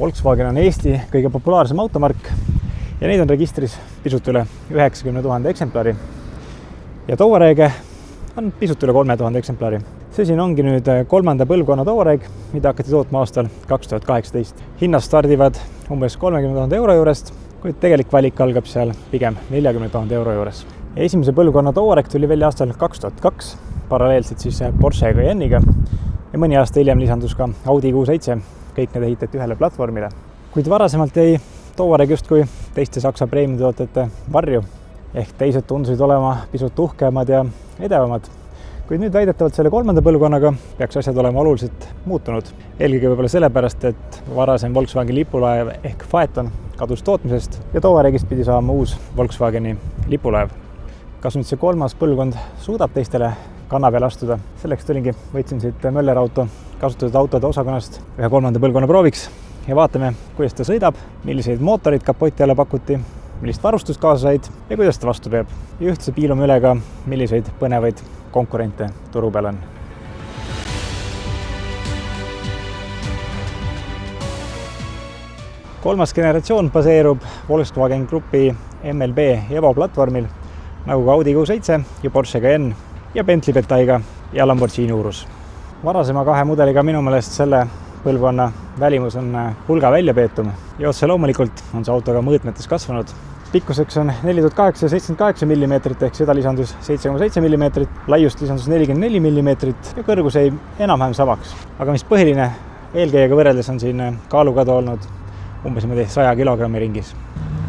Volkswagen on Eesti kõige populaarsem automark ja neid on registris pisut üle 90 000 eksemplari. Ja Touarege on pisut üle 3000 eksemplari. See siin ongi nüüd 3. põlvkonna Touareg, mida hakati tootma aastal 2018. Hinnast stardivad umbes 30 000 euro juurest, kuid tegelik valik algab seal pigem 40 000 euro juures. Esimese põlvkonna Touareg tuli välja aastal 2002, paralleelselt siis Porsche Cayenne'iga ja mõni aasta hiljem lisandus ka Audi Q7, kõik need ehitati ühele platvormile. Kuid varasemalt jäi Touareg justkui teiste Saksa preemiatootete varju, ehk teised tundusid olema pisut uhkemad ja edevamad. Kuid nüüd väidetavalt selle 3. põlvkonnaga peaks asjad olema oluliselt muutunud. Eelkõige võib-olla sellepärast, et varasem Volkswageni lipulaev ehk Phaeton kadus tootmisest ja Touaregist pidi saama uus Volkswageni lipulaev. Kas nüüd see 3. põlvkond suudab teistele kanna peale astuda? Selleks tulingi, võtsin siit Möller Auto kasutatud autode osakonnast ühe 3. põlvkonna prooviks ja vaatame, kuidas ta sõidab, milliseid mootorid kapoti alla pakuti, millist varustust kaasa said ja kuidas ta vastu peab. Ja ühtse piilume üle ka, milliseid põnevaid konkurente turu peal on. Kolmas generatsioon baseerub Volkswagen Grupi MLB Evo platvormil, nagu ka Audi Q7 ja Porsche Cayenne ja Bentley Bentayga ja Lamborghini Urus. Varasema 2 mudeliga minu meelest selle põlvkonna välimus on hulga väljapeetum ja otse loomulikult on see auto ka mõõtmetes kasvanud. Pikkuseks on 4878 mm ehk seda lisandus 7,7 mm, laiust lisandus 44 mm ja kõrgus jäi enam-vähem samaks. Aga mis põhiline, eelkäijäga võrreldes on siin kaalukadu olnud umbes 100 kilogrammi ringis.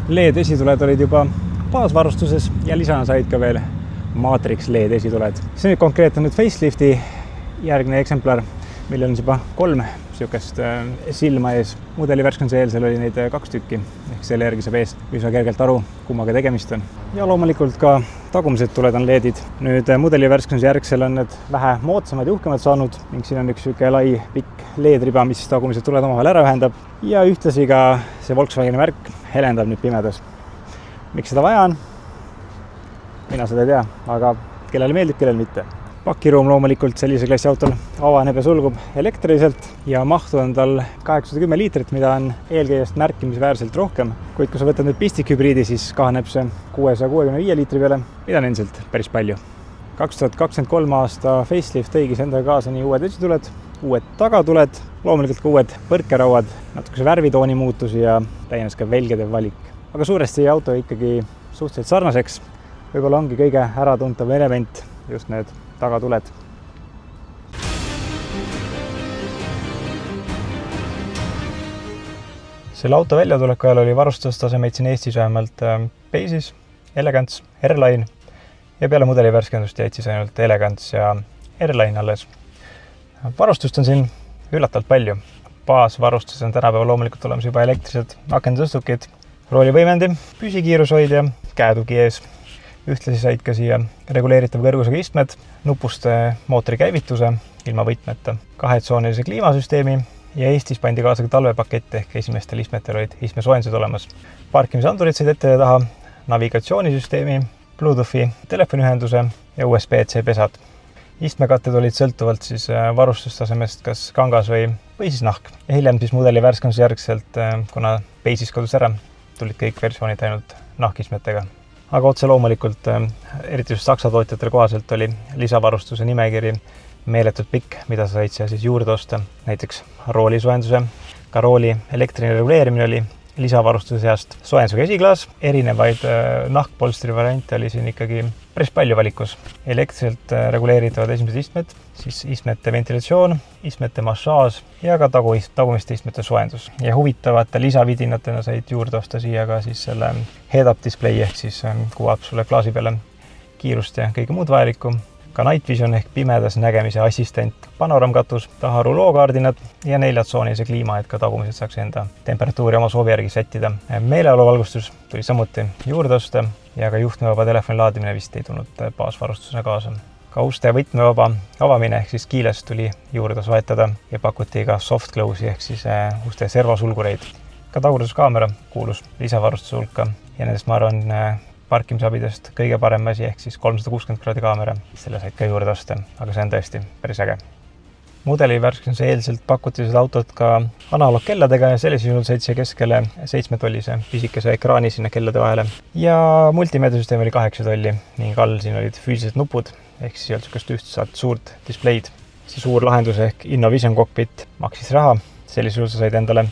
LED esituled olid juba baasvarustuses ja lisana said ka veel Matrix LED esituled. See nüüd konkreetne facelifti järgne eksemplar, millel on juba 3 sükest silma ees. Mudeli värskenduse eelsel oli neid 2 tükki, ehk selle järgi saab eest üsna kergelt aru, kummaga tegemist on. Ja loomulikult ka tagumised tuled on LED-id. Nüüd mudeli värskenduse järgsel on need vähe moodsamad ja uhkemad saanud ning siin on üks lai pikk LED-riba, mis tagumised tuled omavahel ära ühendab ja ühtlasi ka see Volkswageni märk helendab nüüd pimedas. Miks seda vaja on? Mina seda ei tea, aga kellele meeldib, kellele mitte. Pakiruum loomulikult sellise klassi autol avaneb ja sulgub elektriliselt ja mahtu on tal 810 liitrit, mida on eelkäijast märkimisväärselt rohkem. Kuid kui sa võtad nüüd pistikhübriidi, siis kahaneb see 665 liitri peale, mida on endiselt päris palju. 2023 aasta facelift tõigis endaga kaasa nii uued esituled, uued tagatuled, loomulikult ka uued põrkerauad, natukese värvitooni muutusi ja täienes ka velgede valik. Aga suuresti auto ikkagi suhteliselt sarnaseks. Võib-olla ongi kõige äratuntav element just need tagatuled. Selle auto väljatuleku ajal oli varustustasemeid siin Eestis vähemalt Basis, Elegance, R-Line ja peale mudeli värskendust jäid siis ainult Elegance ja R-Line alles. Varustust on siin üllatavalt palju. Baasvarustus on tänapäeval loomulikult olemas juba elektrilised akendusõstukid, roolivõimendi, püsikiirushoidja, käetugi ees. Ühtlasi said ka siia reguleeritava kõrgusega istmed, nupust mootori käivituse ilma võtmeta, 2-tsoonilise kliimasüsteemi ja Eestis pandi kaasa ka talvepakett ehk esimestel istmetel olid istmesoojendused olemas. Parkimisandurid said ette ja taha, navigatsioonisüsteemi, Bluetoothi telefoniühenduse ja USB-C pesad. Istmekatted olid sõltuvalt siis varustustasemest kas kangas või siis nahk. Ja hiljem siis mudeli värskenduse järgselt, kuna Basis kadus ära, tulid kõik versioonid ainult nahkistmetega. Aga otse loomulikult, eriti just Saksa tootjatel kohaselt oli lisavarustuse nimekiri meeletult pikk, mida sa said siis juurde osta. Näiteks roolisuojenduse, ka rooli elektriline reguleerimine oli lisavarustuse seast soojendusega esiklaas. Erinevaid nahkpolstri variante oli siin ikkagi päris palju valikus. Elektriselt reguleeritavad esimesed istmed, siis istmete ventilatsioon, istmete massaaž ja ka tagumiste istmete soojendus. Ja huvitavate lisavidinatena said juurde osta siia ka siis selle head-up display ehk siis kuvab sulle klaasi peale kiirust ja kõige muud vajalikku. Ka Night Vision ehk pimedas nägemise assistent, panoramkatus, taha rulookaardinad ja 4-tsoonilise kliima, et ka tagumised saaks enda temperatuuri oma soovi järgi sättida. Meeleoluvalgustus tuli samuti juurde osta ja ka juhtmevaba telefoni laadimine vist ei tulnud baasvarustusena kaasa. Ka uste võtmevaba avamine ehk siis keyless tuli juurde soetada ja pakuti ka soft close'i ehk siis uste servosulgureid. Ka tagurduskaamera kuulus lisavarustuse hulka ja nendest ma arvan parkimisabidest kõige parem asi ehk siis 360 kraadi kaamera. Selle said ka juurde osta, aga see on tõesti päris äge. Mudeli värskenduse eelselt pakuti seda autot ka analoogkelladega ja selles juhul said see keskele 7-tollise pisikese ekraani sinna kellade vahele. Ja multimeediasüsteem oli 8 tolli ning all siin olid füüsilised nupud, ehk siis ei olnud sükast ühtset suurt displeid. See suur lahendus ehk InnoVision Cockpit maksis raha, selles juhul sa said endale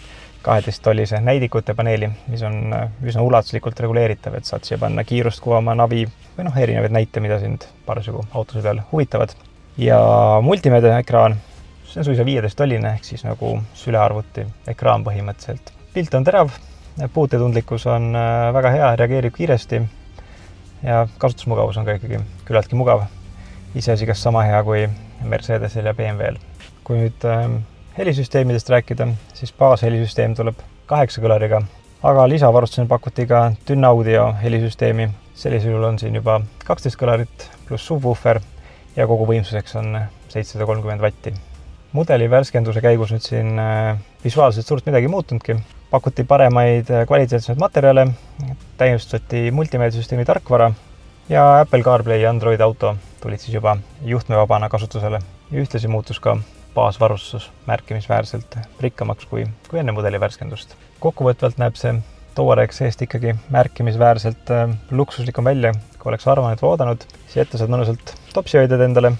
12-tollise näidikute paneeli, mis on üsna ulatuslikult reguleeritav, et saad siia panna kiirust kuvama, navi või erinevaid näite, mida sind parasjagu autose peal huvitavad. Ja multimeedia ekraan, see on suisa 15-tolline, ehk siis nagu sülearvuti ekraan põhimõtteliselt. Pilt on terav, puutetundlikkus on väga hea, reageerib kiiresti ja kasutusmugavus on ka ikkagi küllaltki mugav. Iseasi kas sama hea kui Mercedesel ja BMW-l. Kui nüüd helisüsteemidest rääkida, siis baashelisüsteem tuleb 8 kõlariga, aga lisavarustusena pakuti ka Dynaudio helisüsteemi. Sellisel juhul on siin juba 12 kõlarit pluss subwoofer ja kogu võimsuseks on 730 vatti. Mudeli värskenduse käigus nüüd siin visuaalselt suurt midagi muutunudki. Pakuti paremaid kvaliteetsemaid materjale, täiustati multimeediasüsteemi tarkvara ja Apple CarPlay ja Android Auto tulid siis juba juhtmevabana kasutusele. Ja ühtlasi muutus ka baasvarustus märkimisväärselt rikkamaks kui enne mudeli värskendust. Kokkuvõtvalt näeb see Touareg seest ikkagi märkimisväärselt luksuslikum välja, kui oleks arvanud või oodanud. Siia ette saad mõnusalt topsihoidjad endale.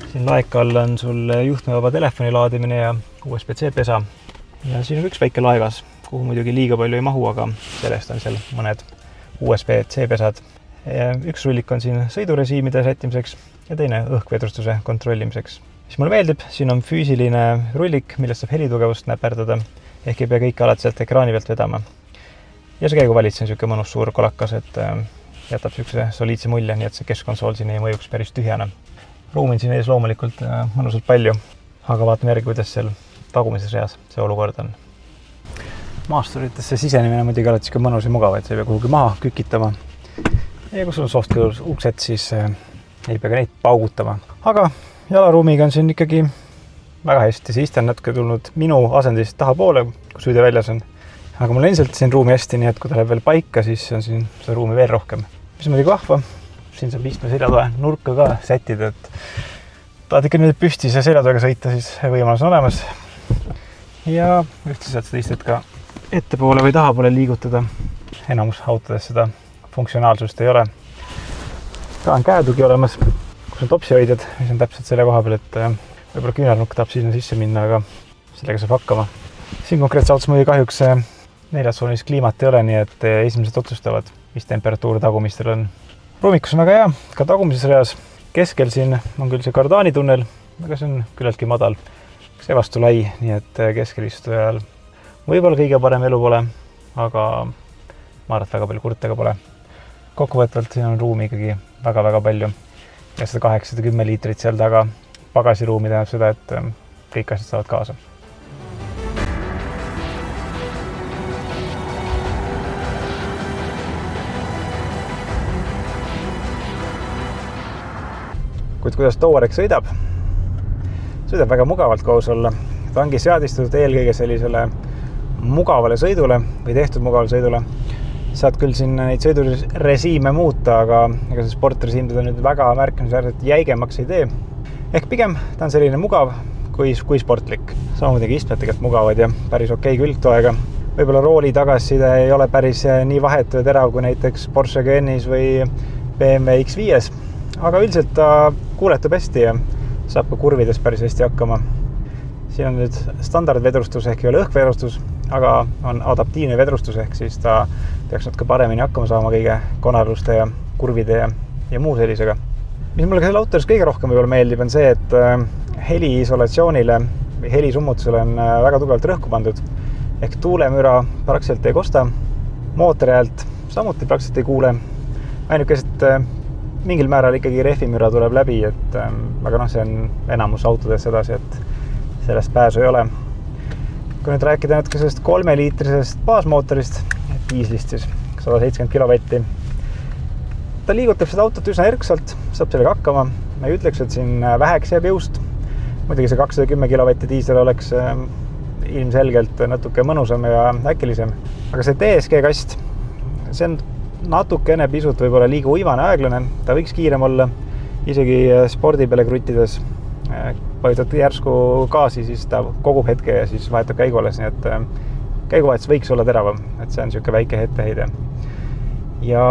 Siin laeka all on sul juhtmevaba telefoni laadimine ja USB-C pesa. Ja siin on üks väike laegas, kuhu muidugi liiga palju ei mahu, aga sellest on seal mõned USB-C pesad. Üks rullik on siin sõidurežiimide sättimiseks ja teine õhkvedrustuse kontrollimiseks. Mis mulle meeldib, siin on füüsiline rullik, millest saab helitugevust näperdada, ehk ei pea kõik alati sealt ekraani pealt vedama. Ja see käiguvalitsus on niisugune mõnus suur kolakas, et jätab niisuguse soliidse mulje, nii et see keskkonsool siin ei mõjuks päris tühjana. Ruumi siin ees loomulikult mõnusalt palju, aga vaatame järgi, kuidas seal tagumises reas see olukord on. Maasturitesse sisenemine muidugi alati siuke mõnus ja mugav, et sa ei pea kuhugi maha kükitama. Ja kui sul on softclose uksed, siis ei pea ka neid paugutama. Aga jalaruumiga on siin ikkagi väga hästi. See iste on natuke tulnud minu asendist tahapoole, kui süüde väljas on. Aga mul on endiselt siin ruumi hästi, nii et kui ta läheb veel paika, siis on siin seda ruumi veel rohkem. Mis on muidugi vahva. Siin saab istme seljatoe nurka ka sättida, et tahad ikka nüüd püsti see seljatoega sõita, siis võimalus on olemas. Ja ühtlasi saad seda istet ka ettepoole või tahapoole liigutada. Enamus autodes seda funktsionaalsust ei ole. Ka on käetugi olemas, kus on topsihoidjad, mis on täpselt selle koha peal, et võib-olla küünarnukk tahab sinna sisse minna, aga sellega saab hakkama. Siin konkreetse autos muidugi kahjuks 4-tsoonis kliimat ei ole, nii et esimesed otsustavad, mis temperatuur tagumistel on. Ruumikus on väga hea, ka tagumises reas. Keskel siin on küll see kardaanitunnel, aga see on küllaltki madal. See vastu lai, nii et keskel istujal võib-olla kõige parem elu pole, aga ma arvan, et väga palju kurtega pole. Kokkuvõtvalt siin on ruumi ikkagi väga-väga palju. Ja 180 liitrit seal taga pagasiruumi tähendab seda, et kõik asjad saavad kaasa. Kuid kuidas Touareg sõidab? Sõidab väga mugavalt koos olla. Ta ongi seadistatud eelkõige sellisele mugavale sõidule või tehtud mugavale sõidule. Saad küll siin neid sõidurežiime muuta, aga ega see sportrežiim teda nüüd väga märkimisväärselt jäigemaks ei tee. Ehk pigem ta on selline mugav kui sportlik. Samamoodi istmed tegelikult mugavad ja päris okei külgtoega. Võib-olla rooli tagasiside ei ole päris nii vahetu ja terav kui näiteks Porsche Cayenne'is või BMW X5-s. Aga üldiselt ta kuuletub hästi ja saab ka kurvides päris hästi hakkama. Siin on nüüd standardvedrustus ehk ei ole õhkvedrustus, aga on adaptiivne vedrustus ehk siis ta peaks natuke paremini hakkama saama kõige konarluste ja kurvide ja muu sellisega. Mis mulle ka selle autoris kõige rohkem võib-olla meeldib on see, et heliisolatsioonile või helisummutusele on väga tugevalt rõhku pandud. Ehk tuulemüra praktiliselt ei kosta, mootori häält samuti praktiliselt ei kuule. Ainukesed mingil määral ikkagi rehvimüra tuleb läbi, et aga see on enamus autodes sedasi, et sellest pääsu ei ole. Kui nüüd rääkida natuke sellest 3-liitrisest baasmootorist, diislist siis 170 kilovatti, ta liigutab seda autot üsna erksalt, saab sellega hakkama. Ma ei ütleks, et siin väheks jääb jõust. Muidugi see 210 kilovatti diisel oleks ilmselgelt natuke mõnusam ja äkilisem. Aga see DSG kast, see on natukene pisut võib-olla liiga uimane aeglane, ta võiks kiirem olla, isegi spordi peale kruttides vajutad järsku gaasi, siis ta kogub hetke ja siis vahetab käigu alles, nii et käiguvahetus võiks olla teravam, et see on niisugune väike etteheide. Ja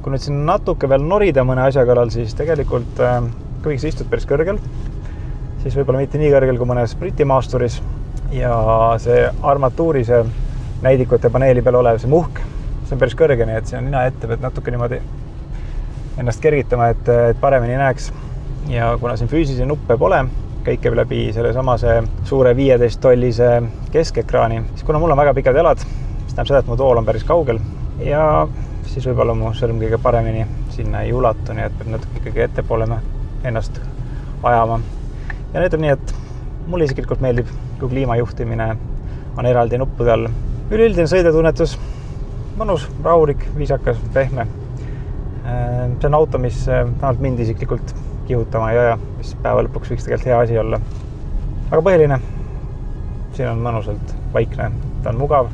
kui nüüd siin natuke veel norida mõne asja kallal, siis tegelikult kuigi sa istud päris kõrgel, siis võib-olla mitte nii kõrgel kui mõnes Briti maasturis ja see armatuuri, see näidikute paneeli peal olev see muhk, see on päris kõrge, nii et siin on nina ette, pead natuke niimoodi ennast kergitama, et paremini näeks. Ja kuna siin füüsilisi nuppe pole, kõik käib läbi selle samase suure 15-tollise keskekraani, siis kuna mul on väga pikad jalad, siis tähendab seda, et mu tool on päris kaugel ja siis võib-olla mu sõrm kõige paremini sinna ei ulatu, nii et peab natuke ikkagi ettepoole ennast ajama. Ja näitab nii, et mulle isiklikult meeldib, kui kliimajuhtimine on eraldi nuppude all. Üleüldine sõidetunnetus, mõnus, rahulik, viisakas, pehme. See on auto, mis vähemalt mind isiklikult kihutama ei aja, mis päeva lõpuks võiks tegelikult hea asi olla. Aga põhiline, siin on mõnusalt vaikne, ta on mugav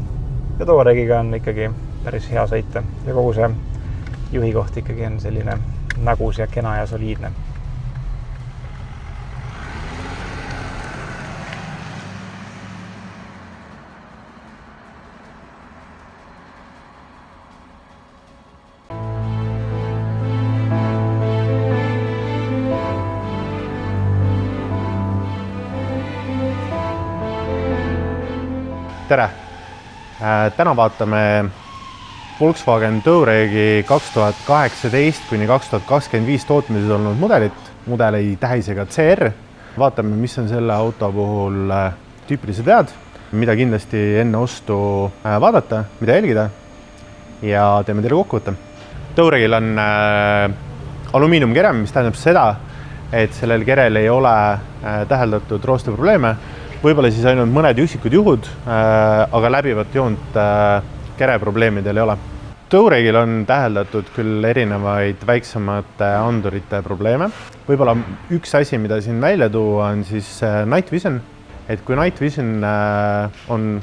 ja Touaregiga on ikkagi päris hea sõita ja kogu see juhi koht ikkagi on selline nägus ja kena ja soliidne. Tere! Täna vaatame Volkswagen Touregi 2018 kuni 2025 tootmises olnud mudeli tähisega CR. Vaatame, mis on selle auto puhul tüüpilised vead, mida kindlasti enne ostu vaadata, mida jälgida ja teeme teile kokkuvõtte. Touregil on alumiiniumkerem, mis tähendab seda, et sellel kerel ei ole täheldatud roosteprobleeme. Võib-olla siis ainult mõned üksikud juhud, aga läbivat joont kereprobleemidel ei ole. Touregil on täheldatud küll erinevaid väiksemate andurite probleeme. Võib-olla üks asi, mida siin välja tuua, on siis Night Vision. Et kui Night Vision on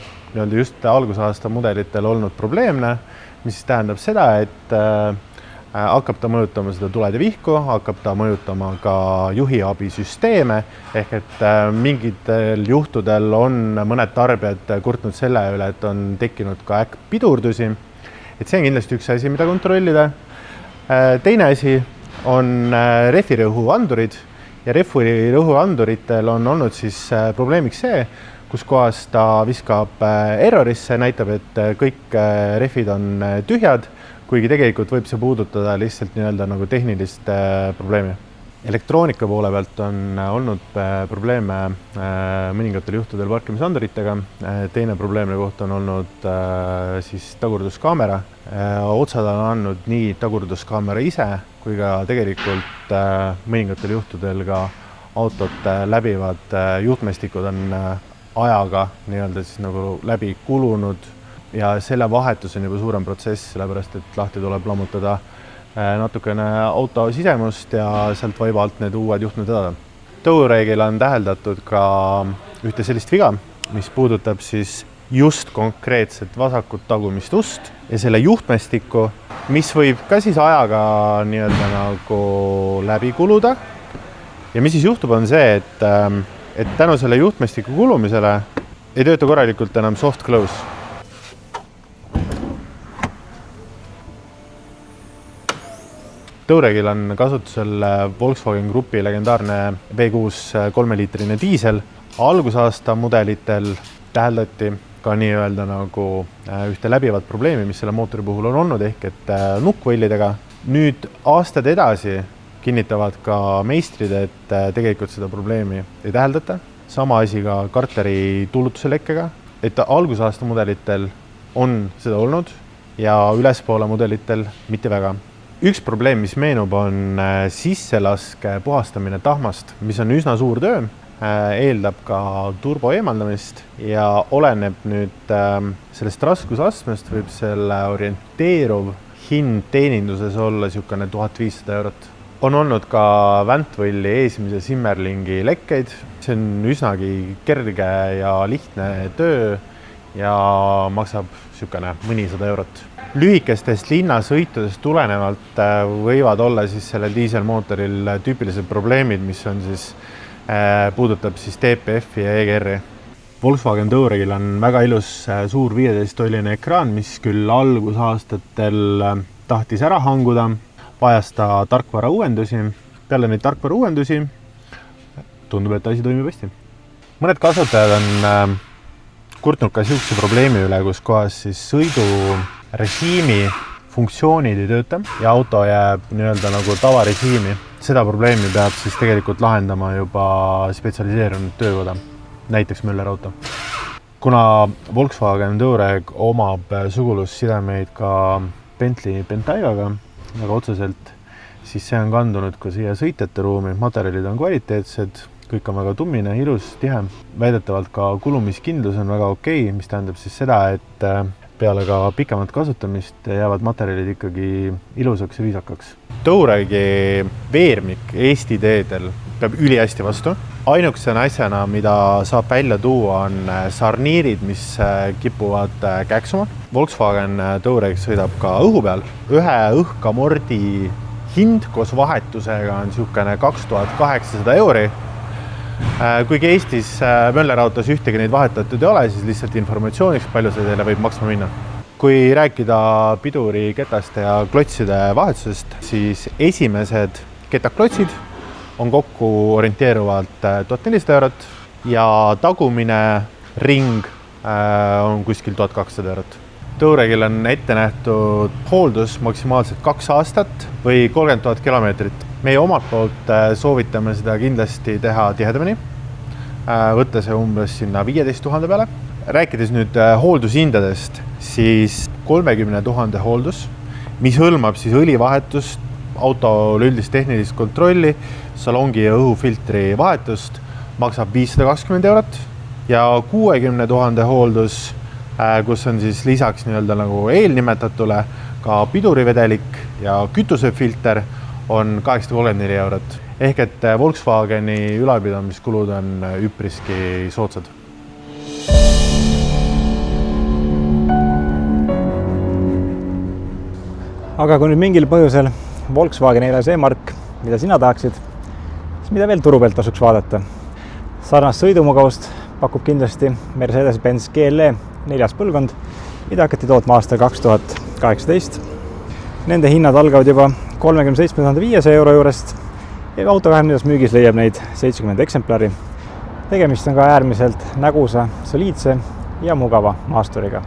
just algusaasta mudelitel olnud probleemne, mis siis tähendab seda, et hakkab ta mõjutama seda tulede vihku, hakkab ta mõjutama ka juhiabisüsteeme, ehk et mingitel juhtudel on mõned tarbijad kurtnud selle üle, et on tekkinud ka pidurdusi. Et see on kindlasti üks asi, mida kontrollida. Teine asi on rehvirõhuandurid ja rehvirõhuanduritel on olnud siis probleemiks see, kus kohas ta viskab errorisse, näitab, et kõik rehvid on tühjad, kuigi tegelikult võib see puudutada lihtsalt nagu tehnilist probleemi. Elektroonika poole pealt on olnud probleeme mõningatel juhtudel parkimisanduritega. Teine probleemne koht on olnud siis tagurduskaamera. Otsad on andnud nii tagurduskaamera ise, kui ka tegelikult mõningatel juhtudel ka autot läbivad juhtmestikud on ajaga siis nagu läbi kulunud. Ja selle vahetus on juba suurem protsess, sellepärast et lahti tuleb lammutada natukene auto sisemust ja sealt vaiba alt need uued juhtmed edada. Touregil on täheldatud ka ühte sellist viga, mis puudutab siis just konkreetset vasakut tagumist ust ja selle juhtmestikku, mis võib ka siis ajaga nagu läbi kuluda. Ja mis siis juhtub on see, et tänu selle juhtmestiku kulumisele ei tööta korralikult enam soft close. Touregil on kasutusel Volkswagen Grupi legendaarne V6 3-liitrine diisel. Algusaasta mudelitel täheldati ka nagu ühte läbivat probleemi, mis selle mootori puhul on olnud, ehk et nukkvõllidega. Nüüd aastad edasi kinnitavad ka meistrid, et tegelikult seda probleemi ei täheldata. Sama asi ka karteri tuulutuse lekkega, et algusaasta mudelitel on seda olnud ja ülespoole mudelitel mitte väga. Üks probleem, mis meenub, on sisselaske puhastamine tahmast, mis on üsna suur töö, eeldab ka turbo eemaldamist ja oleneb nüüd sellest raskusastmest, võib selle orienteeruv hind teeninduses olla niisugune 1500 €. On olnud ka Vantvõlli eesimise Simmerlingi lekkeid, see on üsnagi kerge ja lihtne töö ja maksab niisugune mõnisada €. Lühikestest linnasõitudest tulenevalt võivad olla siis sellel diiselmootoril tüüpilised probleemid, mis on siis puudutab siis DPF-i ja EGR-i. Volkswagen Touaregil on väga ilus suur 15-tolline ekraan, mis küll algusaastatel tahtis ära hanguda, vajas ta tarkvara uuendusi. Peale neid tarkvara uuendusi tundub, et asi toimib hästi. Mõned kasutajad on kurtnud ka siukse probleemi üle, kus kohas siis sõidurežiimi funktsioonid ei tööta ja auto jääb nii-öelda nagu tavarežiimi. Seda probleemi peab siis tegelikult lahendama juba spetsialiseerunud töökoda, näiteks Möller Auto. Kuna Volkswagen Touareg omab sugulussidemeid ka Bentley Bentaygaga väga otseselt, siis see on kandunud ka siia sõitjate ruumi. Materjalid on kvaliteetsed, kõik on väga tummine, ilus, tihe. Väidetavalt ka kulumiskindlus on väga okei, mis tähendab siis seda, et peale ka pikemat kasutamist jäävad materjalid ikkagi ilusaks ja viisakaks. Touaregi veermik Eesti teedel peab ülihästi vastu. Ainukesena asjana, mida saab välja tuua, on sarniirid, mis kipuvad käksuma. Volkswagen Touareg sõidab ka õhu peal. Ühe õhkamordi hind koos vahetusega on niisugune 2800 €. Kuigi Eestis Möller Autos ühtegi neid vahetatud ei ole, siis lihtsalt informatsiooniks, palju see teile võib maksma minna. Kui rääkida piduri, ketaste ja klotside vahetusest, siis esimesed ketaklotsid on kokku orienteeruvalt 1400 € ja tagumine ring on kuskil 1200 €. Touaregil on ette nähtud hooldus maksimaalselt 2 aastat või 30 000 kilomeetrit. Meie omalt poolt soovitame seda kindlasti teha tihedamini, võtta see umbes sinna 15 000 peale. Rääkides nüüd hooldushindadest, siis 30 000 hooldus, mis hõlmab siis õlivahetust, auto üldist tehnilist kontrolli, salongi ja õhufiltri vahetust, maksab 520 € ja 60 000 hooldus, kus on siis lisaks nii-öelda nagu eelnimetatule ka pidurivedelik ja kütusefilter, on 834 €. Ehk et Volkswageni ülalpidamiskulud on üpriski soodsad. Aga kui nüüd mingil põhjusel Volkswagen ei ole see mark, mida sina tahaksid, siis mida veel turu pealt tasuks vaadata? Sarnast sõidumugavust pakub kindlasti Mercedes-Benz GLE 4. põlvkond, mida hakati tootma aastal 2018. Nende hinnad algavad juba 37 500 € juurest ja auto 24 müügis leiab neid 70 eksemplari. Tegemist on ka äärmiselt nägusa, soliidse ja mugava maasturiga.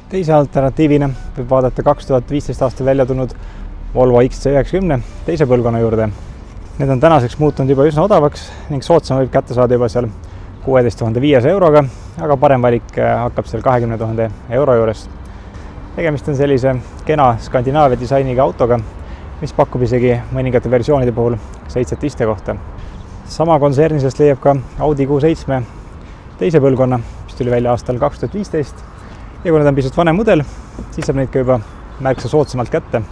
Teise alternatiivina võib vaadata 2015 aastal välja tulnud Volvo XC90 teise põlvkonna juurde. Need on tänaseks muutunud juba üsna odavaks ning soodsam võib kätte saada juba seal 16 500 €, aga parem valik hakkab seal 20 000 € juures. Tegemist on sellise kena Skandinaavia disainiga autoga, mis pakub isegi mõningate versioonide puhul 7 istekohta. Sama kontsernisest leiab ka Audi Q7 teise põlvkonna, mis tuli välja aastal 2015. Ja kui need on pisut vanem mudel, siis saab neid ka juba märksa soodsamalt kätte.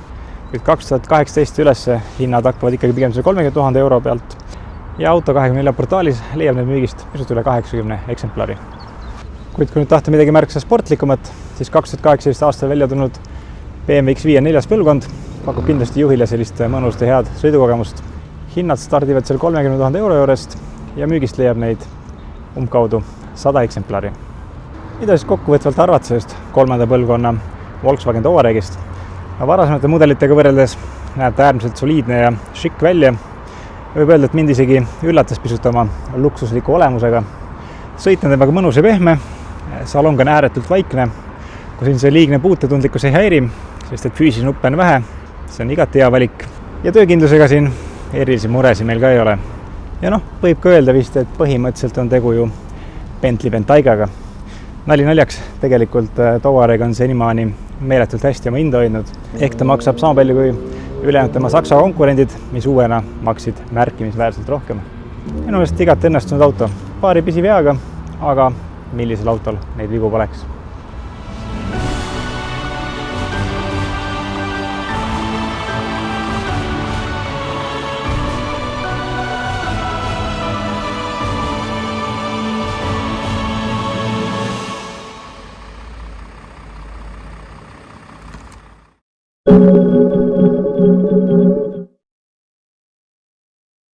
Nüüd 2018 üles hinnad hakkavad ikkagi pigem 30 000 € pealt ja Auto24 portaalis leiab need müügist pisut üle 80 eksemplari. Kuid kui nüüd tahta midagi märksa sportlikumat, siis 2018 aastal välja tulnud BMW X5 4. põlvkond pakub kindlasti juhile sellist mõnust ja head sõidukogemust. Hinnad stardivad seal 30 000 € juurest ja müügist leiab neid umbkaudu 100 eksemplari. Mida siis kokkuvõtvalt arvad sellest 3. põlvkonna Volkswagen Touaregist? Varasemate mudelitega võrreldes näeb ta äärmiselt soliidne ja šikk välja. Võib öelda, et mind isegi üllatas pisut oma luksusliku olemusega. Sõit on temaga mõnus ja pehme, salong on ääretult vaikne, kui siin see liigne puutetundlikkus ei häiri, sest et füüsilisi nuppe on vähe, see on igati hea valik. Ja töökindlusega siin erilisi muresid meil ka ei ole. Ja võib ka öelda vist, et põhimõtteliselt on tegu ju Bentley Bentaygaga. Nali naljaks, tegelikult Touareg on senimaani meeletult hästi oma hinda hoidnud. Ehk ta maksab sama palju kui ülejäänud tema Saksa konkurendid, mis uuena maksid märkimisväärselt rohkem. Minu meelest igati õnnestunud auto. Paari pisiveaga, aga millisel autol neid vigu poleks. Thank you.